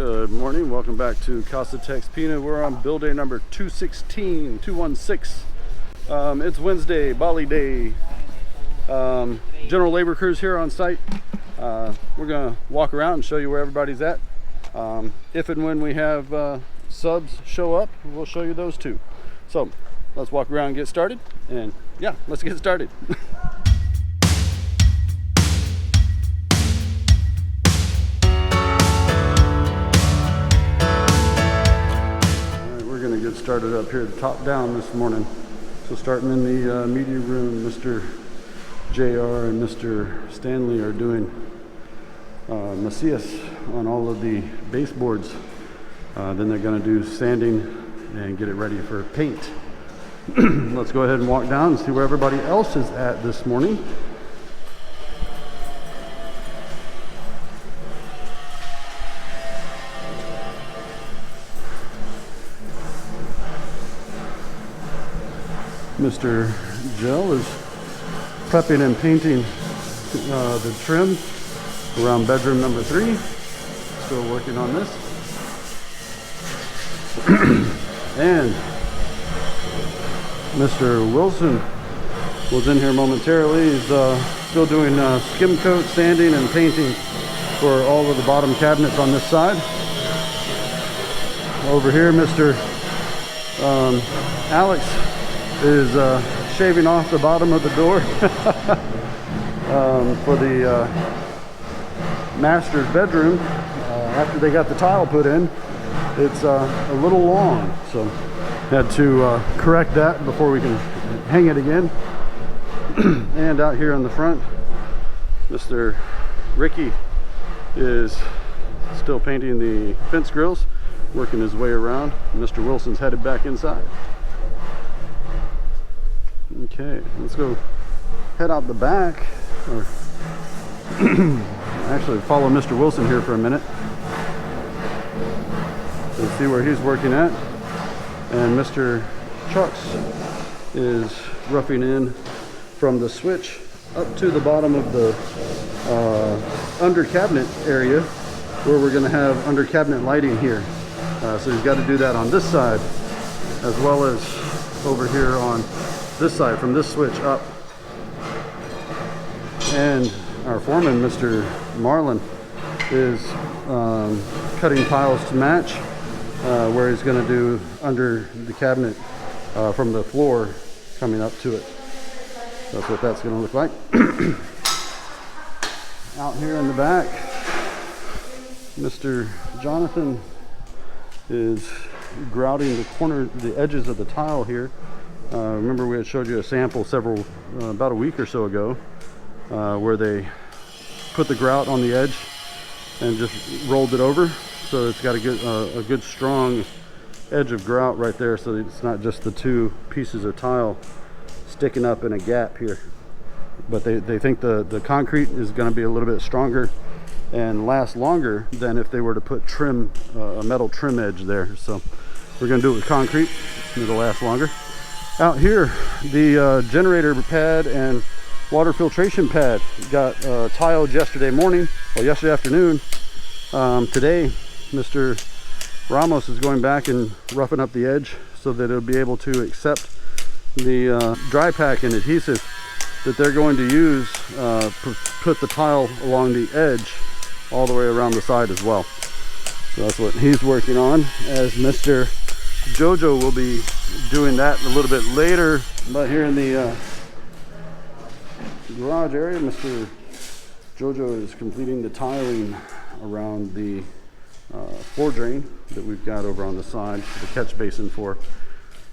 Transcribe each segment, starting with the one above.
Good morning, welcome back to casa.texpina. We're on build day number 216. It's Wednesday, Bali day. General labor crews here on site. We're gonna walk around and show you where everybody's at. If and when we have subs show up, we'll show you those too. So let's walk around and get started, and yeah, let's get started. Get started up here top down this morning. So starting in the media room, Mr. JR and Mr. Stanley are doing macias on all of the baseboards. Then they're going to do sanding and get it ready for paint. Let's go ahead and walk down and see where everybody else is at this morning. Mr. Jill is prepping and painting the trim around bedroom number 3. Still working on this. And Mr. Wilson was in here momentarily. He's still doing skim coat, sanding, and painting for all of the bottom cabinets on this side. Over here, Mr. Alex is shaving off the bottom of the door for the master's bedroom. After they got the tile put in, it's a little long, so had to correct that before we can hang it again. And out here in the front, Mr. Ricky is still painting the fence grills, working his way around. Mr. Wilson's headed back inside. Okay, let's go head out the back, or actually follow Mr. Wilson here for a minute and see where he's working at. And Mr. Chucks is roughing in from the switch up to the bottom of the under cabinet area where we're going to have under cabinet lighting here. So he's got to do that on this side as well as over here on this side, from this switch up. And our foreman, Mr. Marlin, is cutting tiles to match where he's going to do under the cabinet from the floor coming up to it. That's what that's going to look like. Out here in the back, Mr. Jonathan is grouting the edges of the tile here. Remember we had showed you a sample about a week or so ago where they put the grout on the edge and just rolled it over, so it's got a good strong edge of grout right there, so it's not just the two pieces of tile sticking up in a gap here. But they think the concrete is going to be a little bit stronger and last longer than if they were to put trim, a metal trim edge there. So we're going to do it with concrete, it'll last longer. Out here, the generator pad and water filtration pad got tiled yesterday morning, well yesterday afternoon. Today, Mr. Ramos is going back and roughing up the edge so that it'll be able to accept the dry pack and adhesive that they're going to use, put the tile along the edge all the way around the side as well. So that's what he's working on, as Mr. Jojo will be doing that a little bit later. But here in the garage area, Mr. Jojo is completing the tiling around the floor drain that we've got over on the side, the catch basin for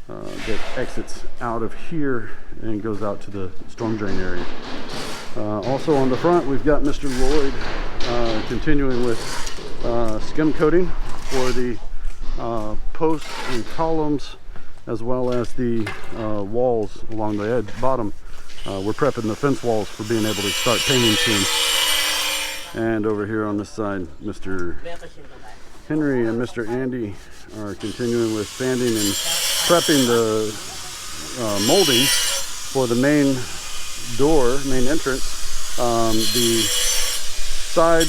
that exits out of here and goes out to the storm drain area. Also on the front, we've got Mr. Lloyd continuing with skim coating for the posts and columns, as well as the walls along the edge bottom. We're prepping the fence walls for being able to start painting soon. And over here on this side, Mr. Henry and Mr. Andy are continuing with sanding and prepping the molding for the main door, main entrance. The side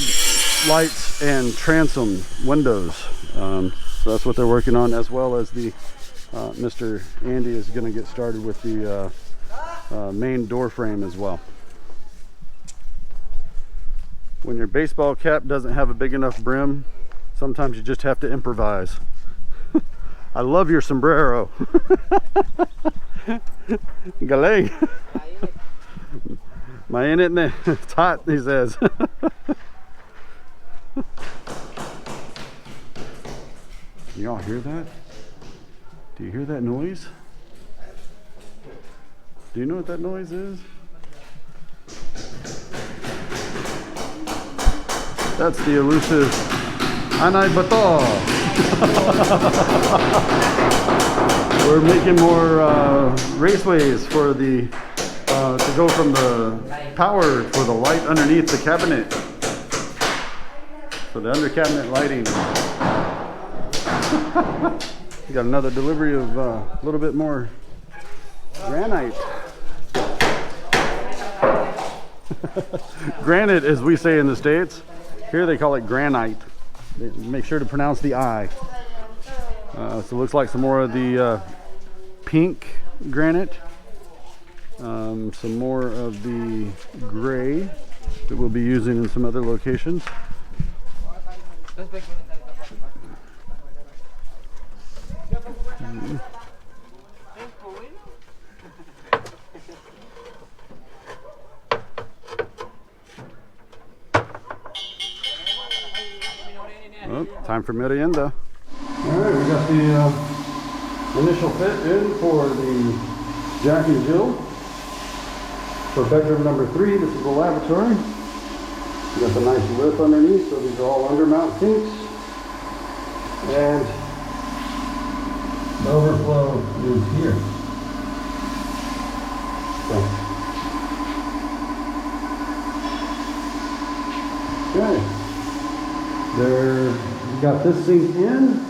lights and transom windows. So that's what they're working on, as well as the Mr. Andy is going to get started with the main door frame as well. When your baseball cap doesn't have a big enough brim, sometimes you just have to improvise. I love your sombrero. Galing. Mainit na. It's hot, he says. Y'all hear that? Do you hear that noise? Do you know what that noise is? That's the elusive Anay Bato. We're making more raceways for the to go from the power for the light underneath the cabinet, for the under cabinet lighting. We got another delivery of a little bit more granite. Granite, as we say in the States. Here they call it granite. Make sure to pronounce the I. So it looks like some more of the pink granite. Some more of the gray that we'll be using in some other locations. Oh, time for merienda. Alright, we got the initial fit in for the Jack and Jill for bedroom number 3. This is the lavatory. We got the nice lip underneath, so these are all undermount sinks. And the overflow is here. Okay. We got this sink in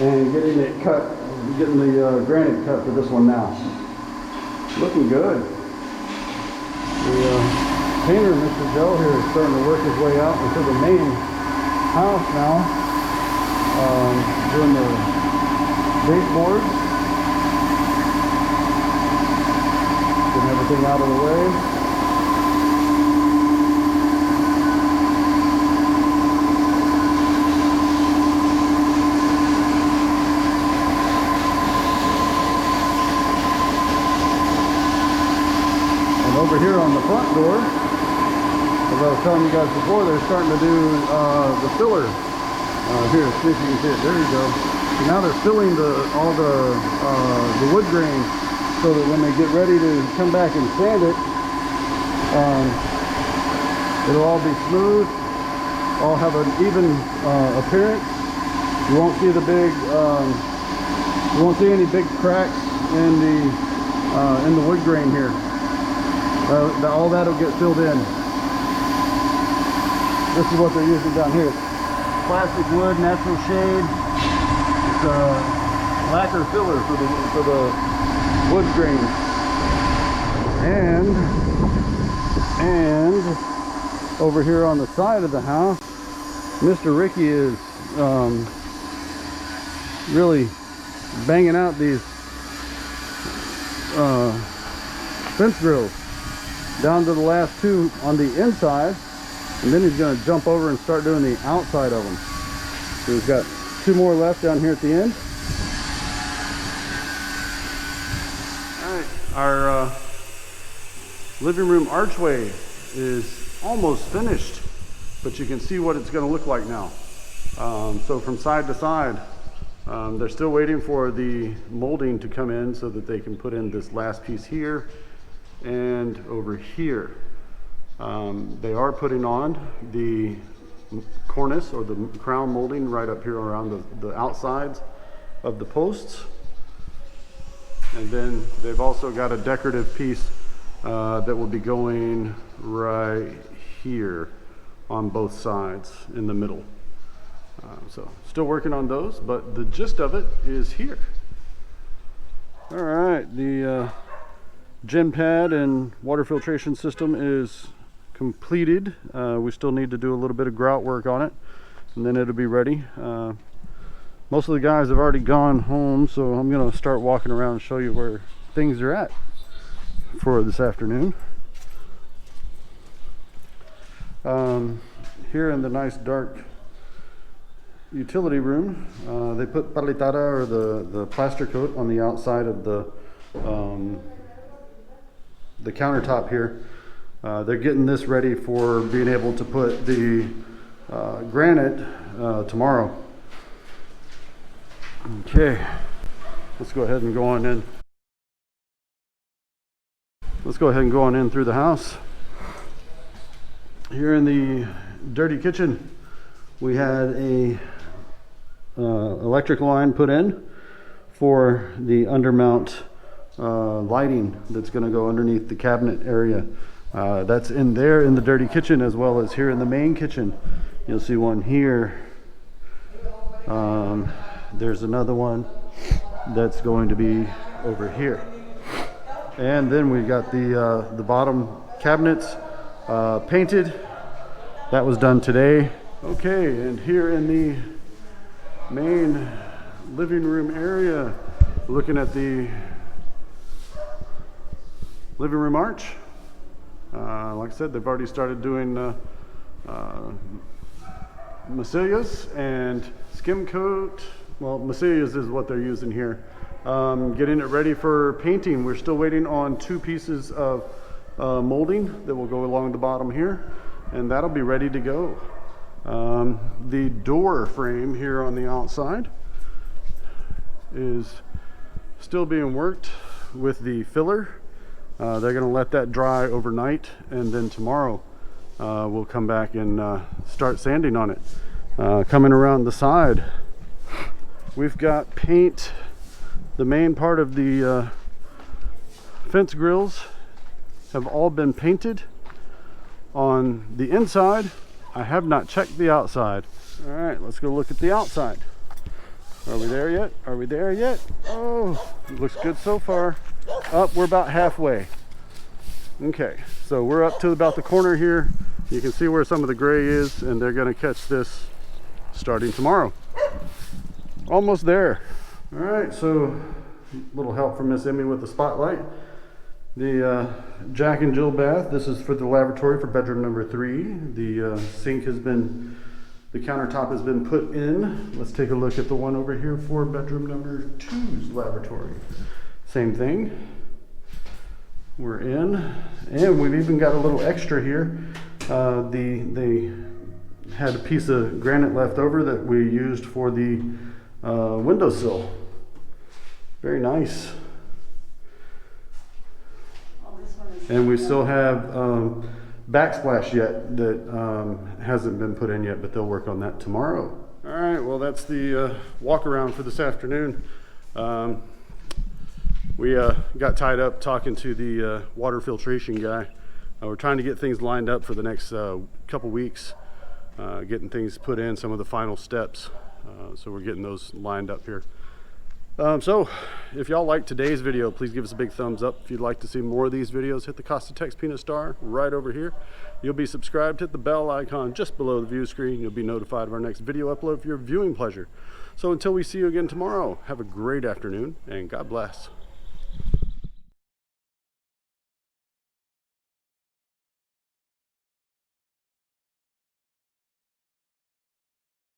and getting it cut, getting the granite cut for this one now. Looking good. The painter, Mr. Joe here, is starting to work his way out into the main house now, doing the baseboards, getting everything out of the way. Over here on the front door, as I was telling you guys before, they're starting to do the filler. Here, see if you can see it. There you go. So now they're filling all the wood grain, so that when they get ready to come back and sand it, it'll all be smooth, all have an even appearance. You won't see the big, you won't see any big cracks in the wood grain here. All that'll get filled in. This is what they're using down here. Plastic wood, natural shade. It's a lacquer filler for the wood grain. And over here on the side of the house, Mr. Ricky is really banging out these fence grills down to the last 2 on the inside, and then he's going to jump over and start doing the outside of them. So we've got 2 more left down here at the end. Alright, our living room archway is almost finished, but you can see what it's going to look like now. So from side to side, they're still waiting for the molding to come in so that they can put in this last piece here and over here. They are putting on the cornice or the crown molding right up here around the outsides of the posts. And then they've also got a decorative piece that will be going right here on both sides in the middle. So still working on those, but the gist of it is here. All right, the gym pad and water filtration system is completed. We still need to do a little bit of grout work on it, and then it'll be ready. Most of the guys have already gone home, so I'm going to start walking around and show you where things are at for this afternoon. Here in the nice dark utility room, they put palitada, or the plaster coat, on the outside of the countertop here. They're getting this ready for being able to put the granite tomorrow. Okay, let's go ahead and go on in. Let's go ahead and go on in through the house. Here in the dirty kitchen, we had a electric line put in for the undermount lighting that's going to go underneath the cabinet area. That's in there in the dirty kitchen, as well as here in the main kitchen. You'll see one here. There's another one that's going to be over here. And then we got the bottom cabinets painted. That was done today. Okay, and here in the main living room area, looking at the living room arch. Like I said, they've already started doing macillas and skim coat. Well, macillas is what they're using here. Getting it ready for painting. We're still waiting on 2 pieces of molding that will go along the bottom here, and that'll be ready to go. The door frame here on the outside is still being worked with the filler. They're going to let that dry overnight, and then tomorrow we'll come back and start sanding on it. Coming around the side, we've got paint. The main part of the fence grills have all been painted on the inside. I have not checked the outside. All right, let's go look at the outside. Are we there yet? Are we there yet? Oh, it looks good so far. We're about halfway. Okay, so we're up to about the corner here. You can see where some of the gray is, and they're going to catch this starting tomorrow. Almost there. All right, so a little help from Miss Emie with the spotlight. The Jack and Jill bath. This is for the lavatory for bedroom number 3. The sink has been, the countertop has been put in. Let's take a look at the one over here for bedroom number 2's lavatory. Same thing. We're in, and we've even got a little extra here. They had a piece of granite left over that we used for the windowsill. Very nice. And we still have backsplash yet that hasn't been put in yet, but they'll work on that tomorrow. All right, well, that's the walk around for this afternoon. We got tied up talking to the water filtration guy. We're trying to get things lined up for the next couple weeks, getting things put in, some of the final steps. So we're getting those lined up here. So if y'all like today's video, please give us a big thumbs up. If you'd like to see more of these videos, hit the casa.texpina star right over here. You'll be subscribed. Hit the bell icon just below the view screen. You'll be notified of our next video upload for your viewing pleasure. So until we see you again tomorrow, have a great afternoon, and God bless.